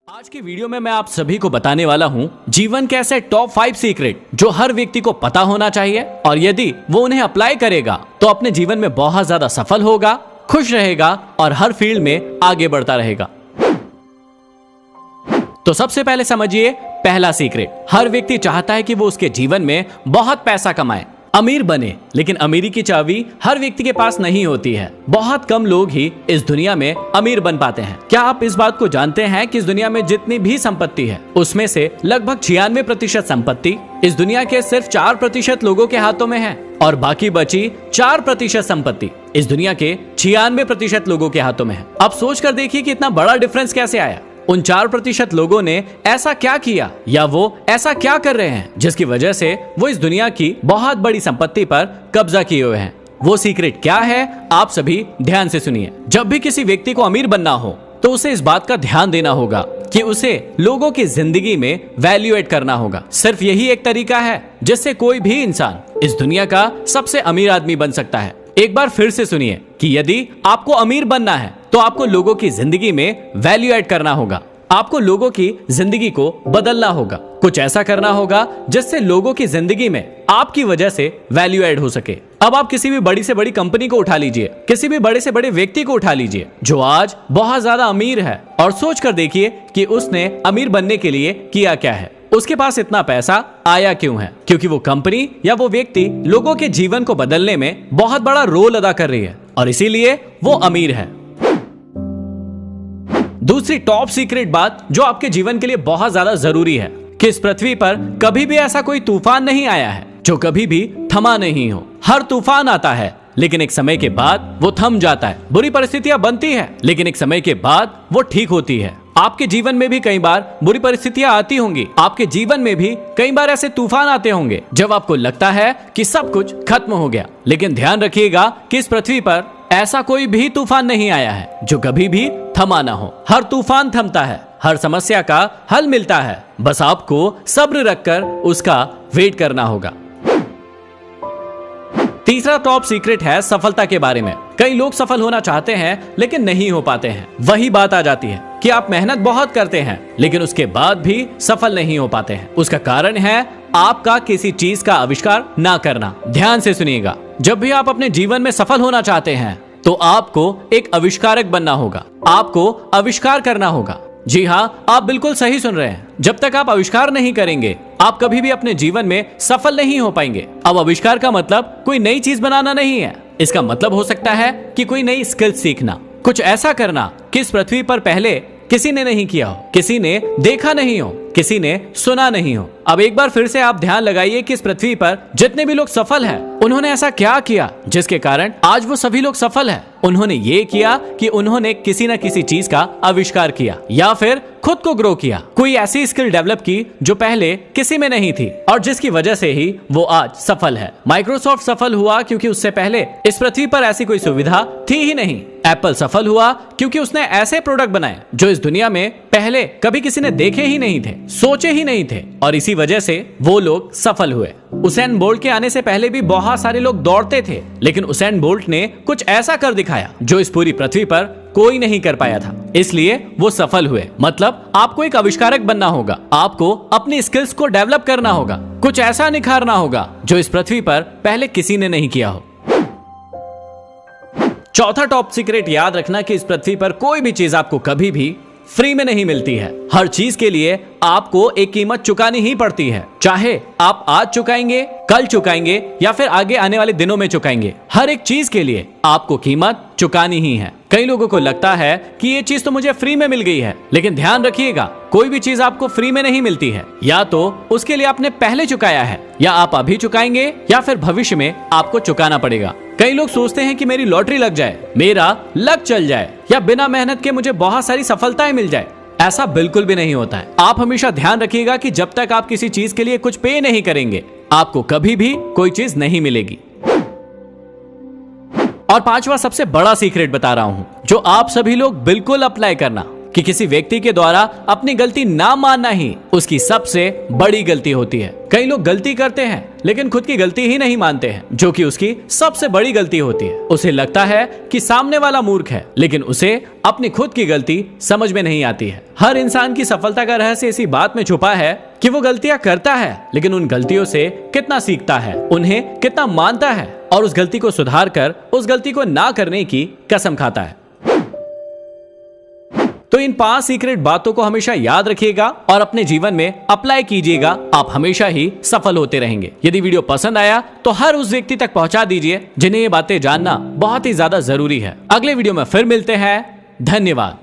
आज की वीडियो में मैं आप सभी को बताने वाला हूँ जीवन के ऐसे टॉप 5 सीक्रेट जो हर व्यक्ति को पता होना चाहिए और यदि वो उन्हें अप्लाई करेगा तो अपने जीवन में बहुत ज्यादा सफल होगा, खुश रहेगा और हर फील्ड में आगे बढ़ता रहेगा। तो सबसे पहले समझिए पहला सीक्रेट। हर व्यक्ति चाहता है कि वो उसके जीवन में बहुत पैसा कमाए, अमीर बने, लेकिन अमीरी की चाबी हर व्यक्ति के पास नहीं होती है। बहुत कम लोग ही इस दुनिया में अमीर बन पाते हैं। क्या आप इस बात को जानते हैं कि इस दुनिया में जितनी भी संपत्ति है उसमें से लगभग 96% संपत्ति इस दुनिया के सिर्फ 4% लोगों के हाथों में है और बाकी बची 4% संपत्ति इस दुनिया के 96% लोगों के हाथों में है। अब सोच कर देखिए कि इतना बड़ा डिफरेंस कैसे आया। उन 4% लोगों ने ऐसा क्या किया या वो ऐसा क्या कर रहे हैं जिसकी वजह से वो इस दुनिया की बहुत बड़ी संपत्ति पर कब्जा किए हुए हैं। वो सीक्रेट क्या है, आप सभी ध्यान से सुनिए। जब भी किसी व्यक्ति को अमीर बनना हो तो उसे इस बात का ध्यान देना होगा कि उसे लोगों की जिंदगी में वैल्यू एड करना होगा। सिर्फ यही एक तरीका है जिससे कोई भी इंसान इस दुनिया का सबसे अमीर आदमी बन सकता है। एक बार फिर से सुनिए कि यदि आपको अमीर बनना है तो आपको लोगों की जिंदगी में वैल्यू ऐड करना होगा। आपको लोगों की जिंदगी को बदलना होगा, कुछ ऐसा करना होगा जिससे लोगों की जिंदगी में आपकी वजह से वैल्यू ऐड हो सके। अब आप किसी भी बड़ी से बड़ी कंपनी को उठा लीजिए, किसी भी बड़े से बड़े व्यक्ति को उठा लीजिए जो आज बहुत ज्यादा अमीर है और सोच कर देखिए कि उसने अमीर बनने के लिए किया क्या है। उसके पास इतना पैसा आया क्यों है? क्योंकि वो कंपनी या वो व्यक्ति लोगों के जीवन को बदलने में बहुत बड़ा रोल अदा कर रही है और इसीलिए वो अमीर है। दूसरी टॉप सीक्रेट बात जो आपके जीवन के लिए बहुत ज्यादा जरूरी है कि इस पृथ्वी पर कभी भी ऐसा कोई तूफान नहीं आया है जो कभी भी थमा नहीं हो। हर तूफान आता है लेकिन एक समय के बाद वो थम जाता है। बुरी परिस्थितियां बनती है लेकिन एक समय के बाद वो ठीक होती है। आपके जीवन में भी कई बार बुरी परिस्थितियां आती होंगी। आपके जीवन में भी कई बार ऐसे तूफान आते होंगे जब आपको लगता है कि सब कुछ खत्म हो गया, लेकिन ध्यान रखिएगा कि इस पृथ्वी पर ऐसा कोई भी तूफान नहीं आया है जो कभी भी थमा ना हो। हर तूफान थमता है, हर समस्या का हल मिलता है, बस आपको सब्र रखकर उसका वेट करना होगा। तीसरा टॉप सीक्रेट है सफलता के बारे में। कई लोग सफल होना चाहते हैं लेकिन नहीं हो पाते हैं। वही बात आ जाती है कि आप मेहनत बहुत करते हैं लेकिन उसके बाद भी सफल नहीं हो पाते हैं। उसका कारण है आपका किसी चीज का आविष्कार ना करना। ध्यान से सुनिएगा, जब भी आप अपने जीवन में सफल होना चाहते हैं तो आपको एक आविष्कारक बनना होगा, आपको आविष्कार करना होगा। जी हाँ, आप बिल्कुल सही सुन रहे हैं। जब तक आप आविष्कार नहीं करेंगे आप कभी भी अपने जीवन में सफल नहीं हो पाएंगे। अब आविष्कार का मतलब कोई नई चीज बनाना नहीं है। इसका मतलब हो सकता है कि कोई नई स्किल सीखना, कुछ ऐसा करना कि इस पृथ्वी पर पहले किसी ने नहीं किया हो, किसी ने देखा नहीं हो, किसी ने सुना नहीं हो। अब एक बार फिर से आप ध्यान लगाइए कि इस पृथ्वी पर जितने भी लोग सफल हैं उन्होंने ऐसा क्या किया जिसके कारण आज वो सभी लोग सफल हैं। उन्होंने ये किया कि उन्होंने किसी न किसी चीज का आविष्कार किया या फिर खुद को ग्रो किया, कोई ऐसी स्किल डेवलप की जो पहले किसी में नहीं थी और जिसकी वजह से ही वो आज सफल है। माइक्रोसॉफ्ट सफल हुआ क्योंकि उससे पहले इस पृथ्वी पर ऐसी कोई सुविधा थी ही नहीं। एप्पल सफल हुआ क्योंकि उसने ऐसे प्रोडक्ट बनाए जो इस दुनिया में पहले कभी किसी ने देखे ही नहीं थे, सोचे ही नहीं थे और इसी वजह से वो लोग सफल हुए। उसेन बोल्ट के आने से पहले भी बहुत सारे लोग दौड़ते थे लेकिन उसेन बोल्ट ने कुछ ऐसा कर दिखाया जो इस पूरी पृथ्वी पर कोई नहीं कर पाया था, इसलिए वो सफल हुए। मतलब आपको एक आविष्कारक बनना होगा, आपको अपनी स्किल्स को डेवलप करना होगा, कुछ ऐसा निखारना होगा जो इस पृथ्वी पर पहले किसी ने नहीं किया हो। चौथा टॉप सीक्रेट याद रखना कि इस पृथ्वी पर कोई भी चीज आपको कभी भी फ्री में नहीं मिलती है। हर चीज के लिए आपको एक कीमत चुकानी ही पड़ती है, चाहे आप आज चुकाएंगे, कल चुकाएंगे या फिर आगे आने वाले दिनों में चुकाएंगे। हर एक चीज के लिए आपको कीमत चुकानी ही है। कई लोगों को लगता है कि ये चीज तो मुझे फ्री में मिल गई है, लेकिन ध्यान रखिएगा कोई भी चीज आपको फ्री में नहीं मिलती है। या तो उसके लिए आपने पहले चुकाया है या आप अभी चुकाएंगे या फिर भविष्य में आपको चुकाना पड़ेगा। कई लोग सोचते हैं कि मेरी लॉटरी लग जाए, मेरा लक चल जाए या बिना मेहनत के मुझे बहुत सारी सफलताएं मिल जाए। ऐसा बिल्कुल भी नहीं होता है। आप हमेशा ध्यान रखिएगा कि जब तक आप किसी चीज के लिए कुछ पे नहीं करेंगे आपको कभी भी कोई चीज नहीं मिलेगी। और पांचवा सबसे बड़ा सीक्रेट बता रहा हूं जो आप सभी लोग बिल्कुल अप्लाई करना। कि किसी व्यक्ति के द्वारा अपनी गलती ना मानना ही उसकी सबसे बड़ी गलती होती है। कई लोग गलती करते हैं लेकिन खुद की गलती ही नहीं मानते हैं, जो कि उसकी सबसे बड़ी गलती होती है। उसे लगता है कि सामने वाला मूर्ख है, लेकिन उसे अपनी खुद की गलती समझ में नहीं आती है। हर इंसान की सफलता का रहस्य इसी बात में छुपा है कि वो गलतियां करता है, लेकिन उन गलतियों से कितना सीखता है, उन्हें कितना मानता है और उस गलती को सुधार कर उस गलती को ना करने की कसम खाता है। तो इन 5 सीक्रेट बातों को हमेशा याद रखिएगा और अपने जीवन में अप्लाई कीजिएगा। आप हमेशा ही सफल होते रहेंगे। यदि वीडियो पसंद आया तो हर उस व्यक्ति तक पहुंचा दीजिए जिन्हें ये बातें जानना बहुत ही ज्यादा जरूरी है। अगले वीडियो में फिर मिलते हैं। धन्यवाद।